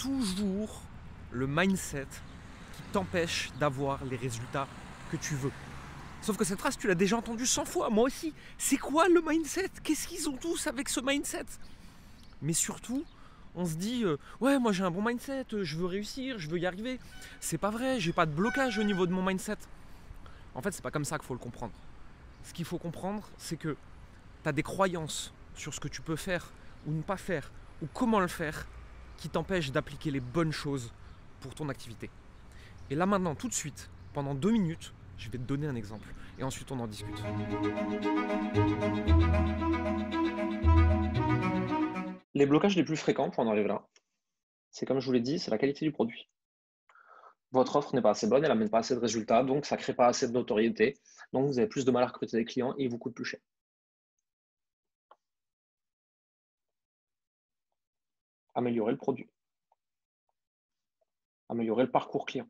toujours le mindset qui t'empêche d'avoir les résultats que tu veux. Sauf que cette phrase, tu l'as déjà entendue 100 fois, moi aussi. C'est quoi le mindset? Qu'est-ce qu'ils ont tous avec ce mindset? Mais surtout, on se dit ouais, moi j'ai un bon mindset, je veux réussir, je veux y arriver. C'est pas vrai, j'ai pas de blocage au niveau de mon mindset. En fait, c'est pas comme ça qu'il faut le comprendre. Ce qu'il faut comprendre, c'est que tu as des croyances sur ce que tu peux faire ou ne pas faire, ou comment le faire, qui t'empêchent d'appliquer les bonnes choses pour ton activité. Et là maintenant, tout de suite, pendant 2 minutes, je vais te donner un exemple. Et ensuite, on en discute. Les blocages les plus fréquents, pour en arriver là, c'est comme je vous l'ai dit, c'est la qualité du produit. Votre offre n'est pas assez bonne, elle n'amène pas assez de résultats, donc ça ne crée pas assez de notoriété. Donc vous avez plus de mal à recruter des clients et il vous coûte plus cher. Améliorer le produit. Améliorer le parcours client.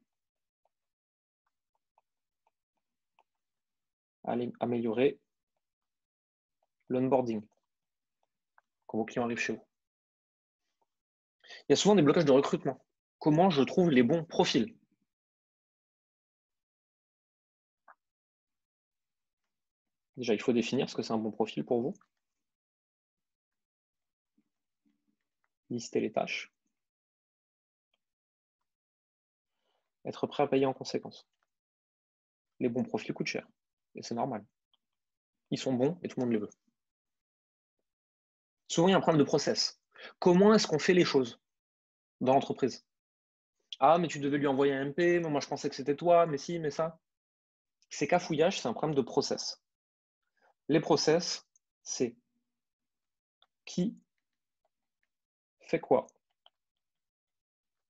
Améliorer l'onboarding quand vos clients arrivent chez vous. Il y a souvent des blocages de recrutement. Comment je trouve les bons profils? Déjà, il faut définir ce que c'est un bon profil pour vous. Lister les tâches. Être prêt à payer en conséquence. Les bons profils coûtent cher. Et c'est normal. Ils sont bons et tout le monde les veut. Souvent, il y a un problème de process. Comment est-ce qu'on fait les choses dans l'entreprise? Ah, mais tu devais lui envoyer un MP, mais moi je pensais que c'était toi, mais si, mais ça. Ces cafouillages, c'est un problème de process. Les process, c'est qui fait quoi,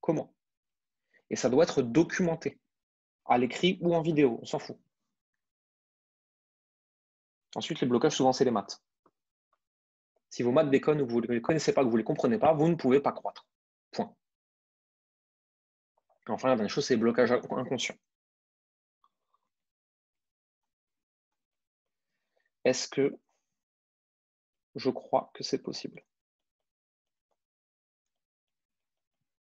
comment. Et ça doit être documenté, à l'écrit ou en vidéo, on s'en fout. Ensuite, les blocages, souvent, c'est les maths. Si vos maths déconnent ou que vous ne les connaissez pas, que vous ne les comprenez pas, vous ne pouvez pas croître. Point. Et enfin, la dernière chose, c'est les blocages inconscients. Est-ce que je crois que c'est possible?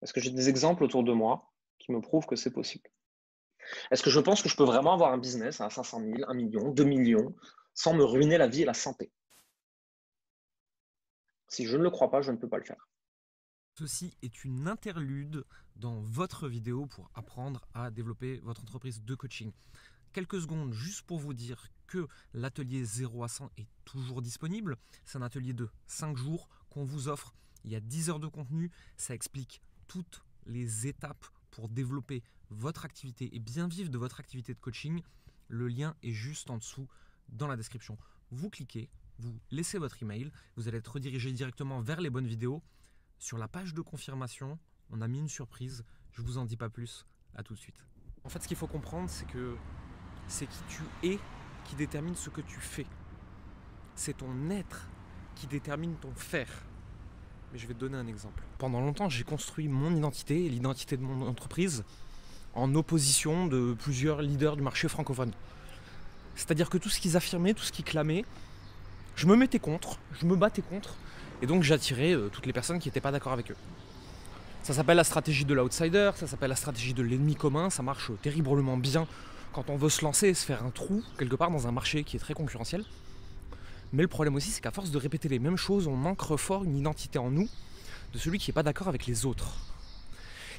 Est-ce que j'ai des exemples autour de moi qui me prouvent que c'est possible? Est-ce que je pense que je peux vraiment avoir un business à 500 000, 1 million, 2 millions, sans me ruiner la vie et la santé? Si je ne le crois pas, je ne peux pas le faire. Ceci est une interlude dans votre vidéo pour apprendre à développer votre entreprise de coaching. Quelques secondes juste pour vous dire que l'atelier 0 à 100 est toujours disponible. C'est un atelier de 5 jours qu'on vous offre. Il y a 10 heures de contenu. Ça explique toutes les étapes pour développer votre activité et bien vivre de votre activité de coaching. Le lien est juste en dessous dans la description. Vous cliquez, vous laissez votre email, vous allez être redirigé directement vers les bonnes vidéos. Sur la page de confirmation, on a mis une surprise. Je ne vous en dis pas plus. À tout de suite. En fait, ce qu'il faut comprendre, c'est que c'est qui tu es qui détermine ce que tu fais. C'est ton être qui détermine ton faire. Mais je vais te donner un exemple. Pendant longtemps, j'ai construit mon identité et l'identité de mon entreprise en opposition de plusieurs leaders du marché francophone. C'est-à-dire que tout ce qu'ils affirmaient, tout ce qu'ils clamaient, je me mettais contre, je me battais contre, et donc j'attirais toutes les personnes qui n'étaient pas d'accord avec eux. Ça s'appelle la stratégie de l'outsider, ça s'appelle la stratégie de l'ennemi commun, ça marche terriblement bien quand on veut se lancer et se faire un trou quelque part dans un marché qui est très concurrentiel. Mais le problème aussi, c'est qu'à force de répéter les mêmes choses, on ancre fort une identité en nous de celui qui n'est pas d'accord avec les autres.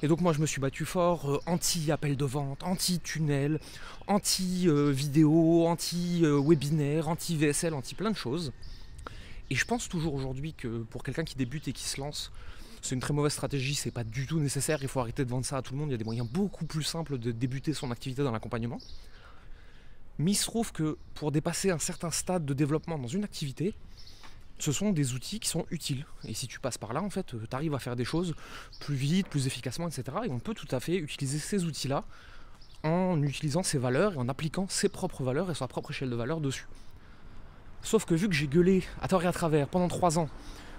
Et donc moi je me suis battu fort, anti-appel de vente, anti-tunnel, anti-vidéo, anti-webinaire, anti-VSL, anti-plein de choses. Et je pense toujours aujourd'hui que pour quelqu'un qui débute et qui se lance, c'est une très mauvaise stratégie, c'est pas du tout nécessaire, il faut arrêter de vendre ça à tout le monde, il y a des moyens beaucoup plus simples de débuter son activité dans l'accompagnement. Mais il se trouve que pour dépasser un certain stade de développement dans une activité, ce sont des outils qui sont utiles. Et si tu passes par là, en fait, tu arrives à faire des choses plus vite, plus efficacement, etc. Et on peut tout à fait utiliser ces outils-là en utilisant ses valeurs et en appliquant ses propres valeurs et sa propre échelle de valeur dessus. Sauf que vu que j'ai gueulé à tort et à travers pendant 3 ans,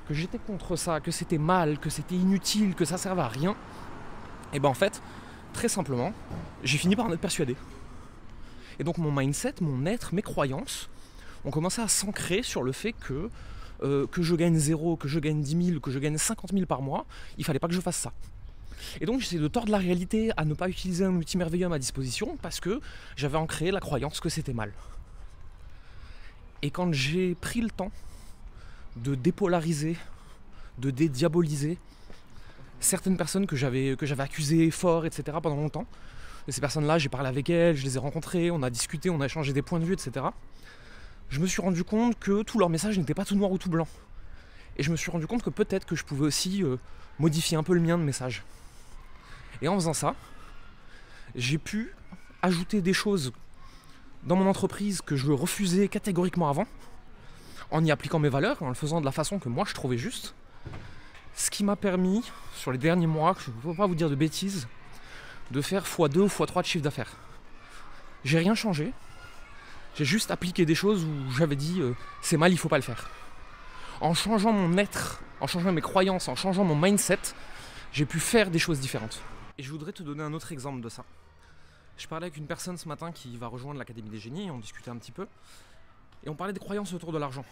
que j'étais contre ça, que c'était mal, que c'était inutile, que ça servait à rien, et ben en fait, très simplement, j'ai fini par en être persuadé. Et donc mon mindset, mon être, mes croyances ont commencé à s'ancrer sur le fait que je gagne 0, que je gagne 10 000, que je gagne 50 000 par mois, il fallait pas que je fasse ça. Et donc j'essaie de tordre la réalité à ne pas utiliser un outil merveilleux à ma disposition parce que j'avais ancré la croyance que c'était mal. Et quand j'ai pris le temps de dépolariser, de dédiaboliser certaines personnes que j'avais accusées fort, etc. pendant longtemps, et ces personnes-là, j'ai parlé avec elles, je les ai rencontrées, on a discuté, on a échangé des points de vue, etc. Je me suis rendu compte que tout leur message n'était pas tout noir ou tout blanc. Et je me suis rendu compte que peut-être que je pouvais aussi modifier un peu le mien de message. Et en faisant ça, j'ai pu ajouter des choses dans mon entreprise que je refusais catégoriquement avant, en y appliquant mes valeurs, en le faisant de la façon que moi je trouvais juste. Ce qui m'a permis, sur les derniers mois, je ne peux pas vous dire de bêtises, de faire x2 ou x3 de chiffre d'affaires. J'ai rien changé, j'ai juste appliqué des choses où j'avais dit c'est mal, il ne faut pas le faire. En changeant mon être, en changeant mes croyances, en changeant mon mindset, j'ai pu faire des choses différentes. Et je voudrais te donner un autre exemple de ça. Je parlais avec une personne ce matin qui va rejoindre l'Académie des Génies, on discutait un petit peu, et on parlait des croyances autour de l'argent.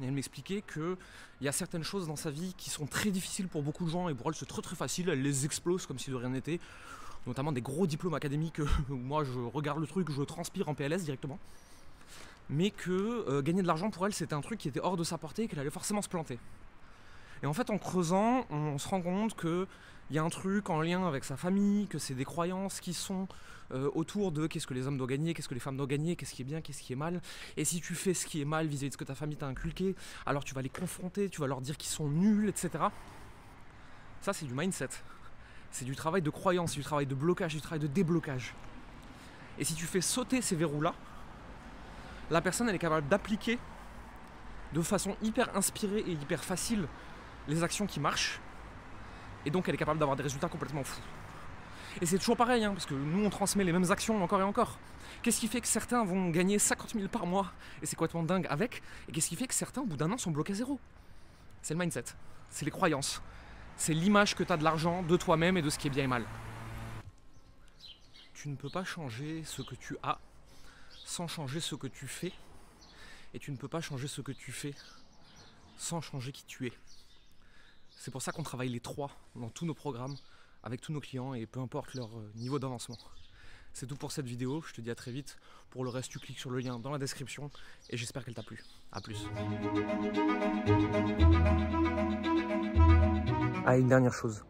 Et elle m'expliquait qu'il y a certaines choses dans sa vie qui sont très difficiles pour beaucoup de gens, et pour elle c'est très très facile, elle les explose comme si de rien n'était, notamment des gros diplômes académiques où moi je regarde le truc, je transpire en PLS directement, mais que gagner de l'argent pour elle c'était un truc qui était hors de sa portée et qu'elle allait forcément se planter. Et en fait en creusant, on se rend compte qu'il y a un truc en lien avec sa famille, que c'est des croyances qui sont autour de qu'est-ce que les hommes doivent gagner, qu'est-ce que les femmes doivent gagner, qu'est-ce qui est bien, qu'est-ce qui est mal. Et si tu fais ce qui est mal vis-à-vis de ce que ta famille t'a inculqué, alors tu vas les confronter, tu vas leur dire qu'ils sont nuls, etc. Ça c'est du mindset. C'est du travail de croyance, du travail de blocage, du travail de déblocage. Et si tu fais sauter ces verrous-là, la personne elle est capable d'appliquer de façon hyper inspirée et hyper facile les actions qui marchent. Et donc elle est capable d'avoir des résultats complètement fous. Et c'est toujours pareil, parce que nous on transmet les mêmes actions encore et encore. Qu'est-ce qui fait que certains vont gagner 50 000 par mois et c'est complètement dingue avec? Et qu'est-ce qui fait que certains au bout d'un an sont bloqués à zéro? C'est le mindset, c'est les croyances, c'est l'image que tu as de l'argent, de toi-même et de ce qui est bien et mal. Tu ne peux pas changer ce que tu as sans changer ce que tu fais. Et tu ne peux pas changer ce que tu fais sans changer qui tu es. C'est pour ça qu'on travaille les trois dans tous nos programmes, avec tous nos clients et peu importe leur niveau d'avancement. C'est tout pour cette vidéo, je te dis à très vite. Pour le reste, tu cliques sur le lien dans la description et j'espère qu'elle t'a plu. A plus. Ah, une dernière chose.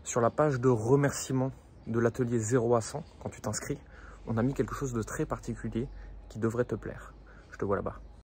Sur la page de remerciement de l'atelier 0 à 100, quand tu t'inscris, on a mis quelque chose de très particulier qui devrait te plaire. Je te vois là-bas.